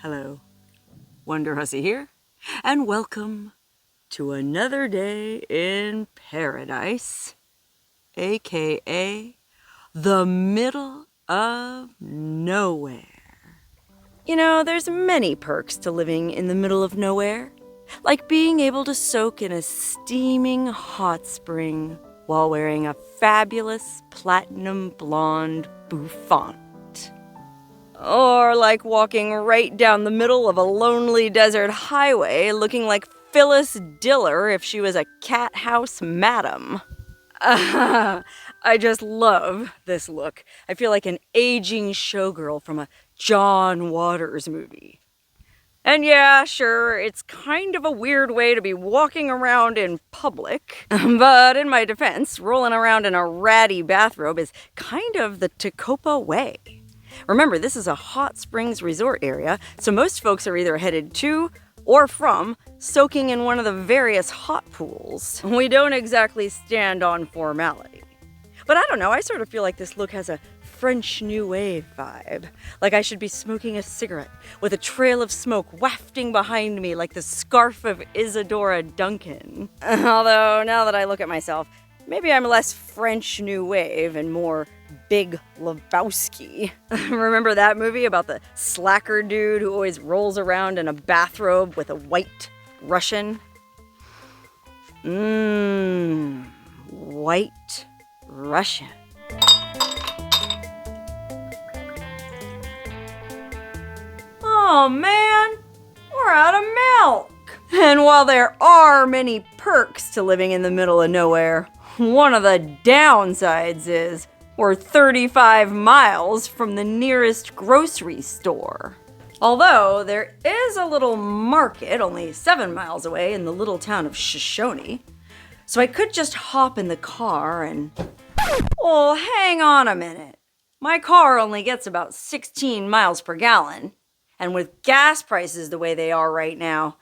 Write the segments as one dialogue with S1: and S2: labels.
S1: Hello, Wonderhussy here, and welcome to another day in paradise, aka the middle of nowhere. You know, there's many perks to living in the middle of nowhere, like being able to soak in a steaming hot spring while wearing a fabulous platinum blonde bouffant. Or like walking right down the middle of a lonely desert highway looking like Phyllis Diller if she was a cat house madam. I just love this look. I feel like an aging showgirl from a John Waters movie. And yeah, sure, it's kind of a weird way to be walking around in public, but in my defense, rolling around in a ratty bathrobe is kind of the Tecopa way. Remember, this is a hot springs resort area, so most folks are either headed to or from soaking in one of the various hot pools. We don't exactly stand on formality. But I don't know, I sort of feel like this look has a French New Wave vibe. Like I should be smoking a cigarette with a trail of smoke wafting behind me like the scarf of Isadora Duncan. Although, now that I look at myself, maybe I'm less French New Wave and more Big Lebowski. Remember that movie about the slacker dude who always rolls around in a bathrobe with a white Russian? White Russian. Oh man, we're out of milk. And while there are many perks to living in the middle of nowhere, one of the downsides is we're 35 miles from the nearest grocery store. Although there is a little market only 7 miles away in the little town of Shoshone, so I could just hop in the car and... Oh, hang on a minute. My car only gets about 16 miles per gallon, and with gas prices the way they are right now,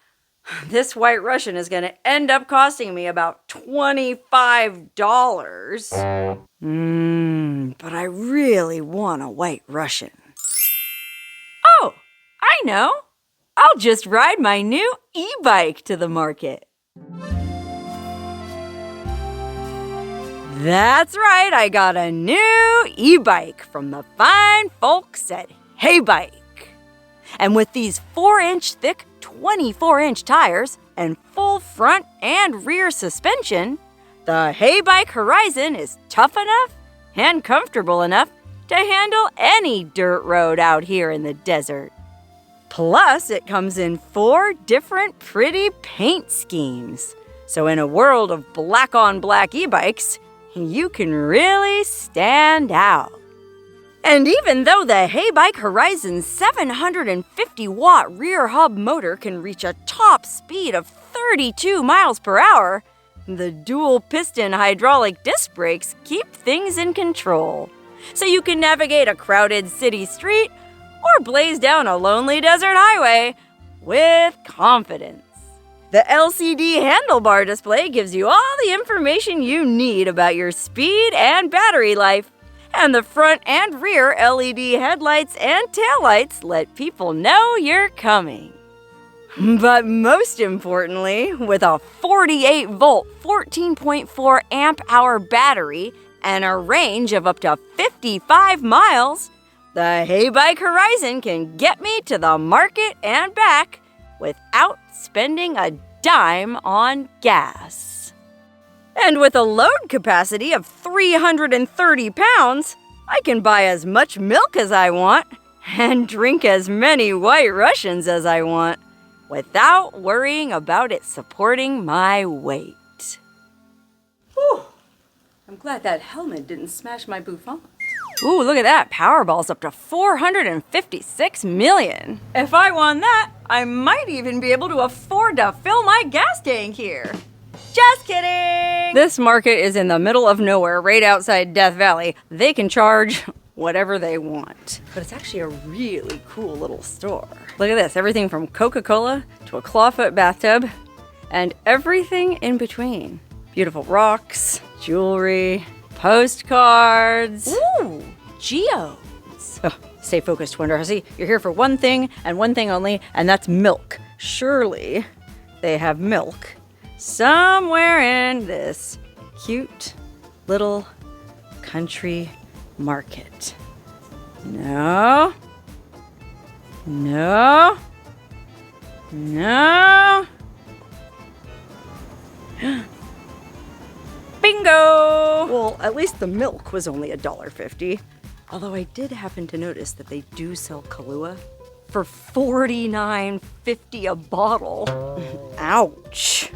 S1: this White Russian is going to end up costing me about $25. But I really want a White Russian. Oh, I know. I'll just ride my new e-bike to the market. That's right, I got a new e-bike from the fine folks at Heybike. And with these 4-inch thick, 24-inch tires and full front and rear suspension, the Heybike Horizon is tough enough and comfortable enough to handle any dirt road out here in the desert. Plus, it comes in 4 different pretty paint schemes. So in a world of black-on-black e-bikes, you can really stand out. And even though the Heybike Horizon's 750-watt rear hub motor can reach a top speed of 32 miles per hour, the dual-piston hydraulic disc brakes keep things in control, so you can navigate a crowded city street or blaze down a lonely desert highway with confidence. The LCD handlebar display gives you all the information you need about your speed and battery life, and the front and rear LED headlights and taillights let people know you're coming. But most importantly, with a 48-volt, 14.4 amp-hour battery and a range of up to 55 miles, the Heybike Horizon can get me to the market and back without spending a dime on gas. And with a load capacity of 330 pounds, I can buy as much milk as I want and drink as many White Russians as I want without worrying about it supporting my weight. Whew. I'm glad that helmet didn't smash my bouffant. Ooh, look at that. Powerball's up to 456 million. If I won that, I might even be able to afford to fill my gas tank here. Just kidding! This market is in the middle of nowhere, right outside Death Valley. They can charge whatever they want. But it's actually a really cool little store. Look at this, everything from Coca-Cola to a clawfoot bathtub and everything in between. Beautiful rocks, jewelry, postcards. Ooh, geodes. Oh, Stay focused, Wonderhussy. You're here for one thing and one thing only, and that's milk. Surely they have milk somewhere in this cute little country market. No. No. No. Bingo! Well, at least the milk was only $1.50. Although I did happen to notice that they do sell Kahlua for $49.50 a bottle. Ouch.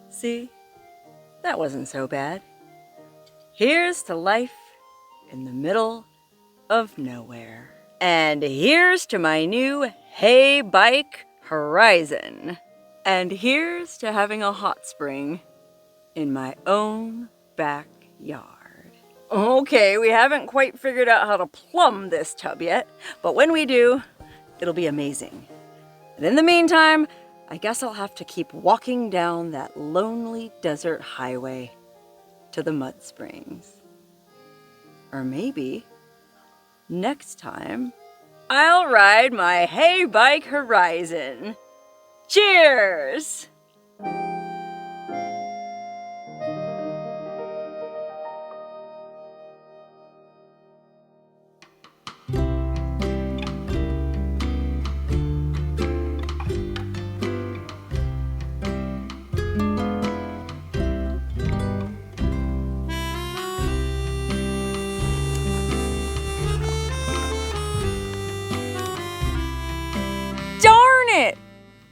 S1: See, that wasn't so bad. Here's to life in the middle of nowhere. And here's to my new Heybike Horizon. And here's to having a hot spring in my own backyard. Okay, we haven't quite figured out how to plumb this tub yet, but when we do, it'll be amazing. And in the meantime, I guess I'll have to keep walking down that lonely desert highway to the mud springs. Or maybe next time I'll ride my Heybike Horizon. Cheers! Darn it!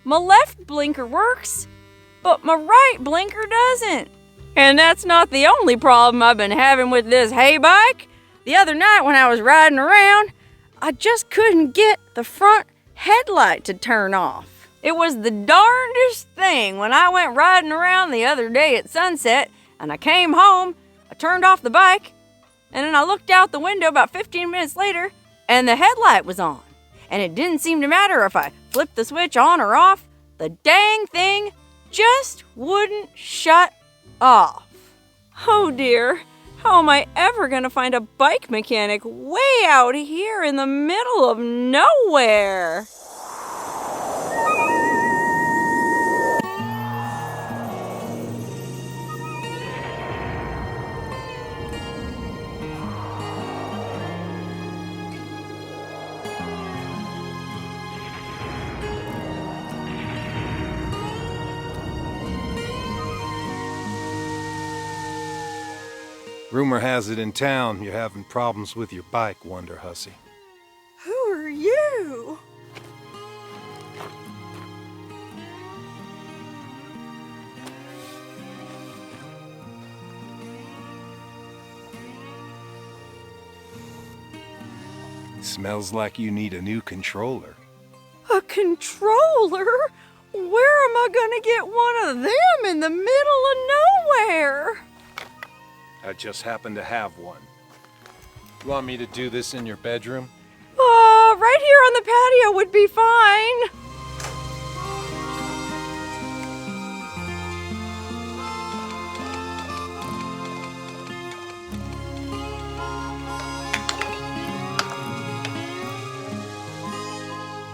S1: My left blinker works, but my right blinker doesn't. And that's not the only problem I've been having with this Heybike. The other night when I was riding around, I just couldn't get the front headlight to turn off. It was the darndest thing when I went riding around the other day at sunset and I came home, I turned off the bike, and then I looked out the window about 15 minutes later and the headlight was on. And it didn't seem to matter if I flipped the switch on or off. The dang thing just wouldn't shut off. Oh dear, how am I ever gonna find a bike mechanic way out here in the middle of nowhere?
S2: Rumor has it in town you're having problems with your bike, Wonderhussy.
S1: Who are you?
S2: Smells like you need a new controller.
S1: A controller? Where am I gonna get one of them in the middle of nowhere?
S2: I just happen to have one. You want me to do this in your bedroom?
S1: Right here on the patio would be fine.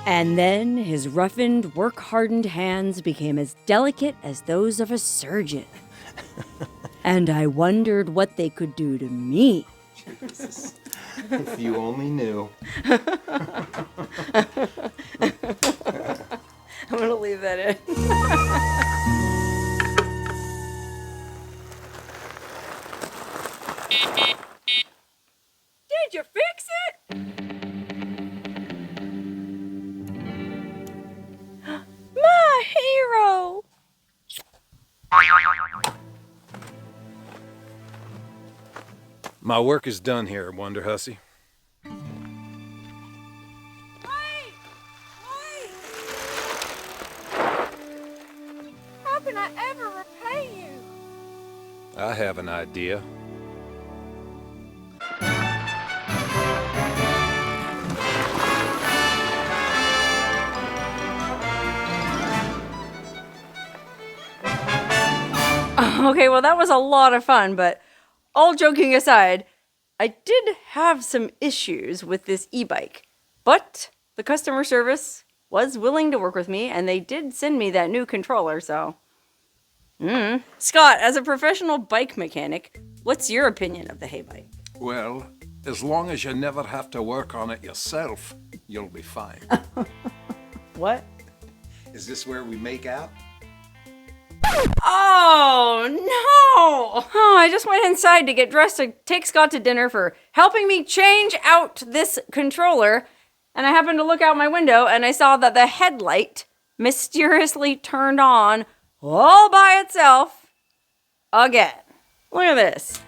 S1: And then his roughened, work-hardened hands became as delicate as those of a surgeon. And I wondered what they could do to me.
S2: Jesus. If you only knew.
S1: I'm gonna leave that in. Did you fix it? My hero!
S2: My work is done here, Wonderhussy.
S1: Wait! How can I ever repay you?
S2: I have an idea.
S1: Okay, well, that was a lot of fun, but all joking aside, I did have some issues with this e-bike, but the customer service was willing to work with me, and they did send me that new controller, so... Scott, as a professional bike mechanic, what's your opinion of the Heybike?
S3: Well, as long as you never have to work on it yourself, you'll be fine.
S1: What?
S3: Is this where we make out?
S1: Oh, no! Oh, I just went inside to get dressed to take Scott to dinner for helping me change out this controller, and I happened to look out my window and I saw that the headlight mysteriously turned on all by itself again. Look at this.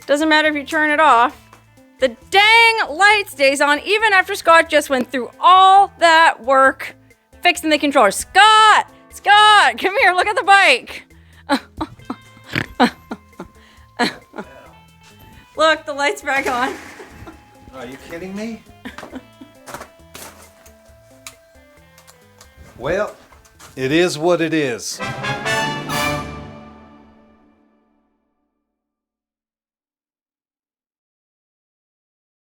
S1: Doesn't matter if you turn it off. The dang light stays on even after Scott just went through all that work fixing the controller. Scott! Scott, come here, look at the bike. Look, the light's back on.
S3: Are you kidding me?
S2: Well, it is what it is.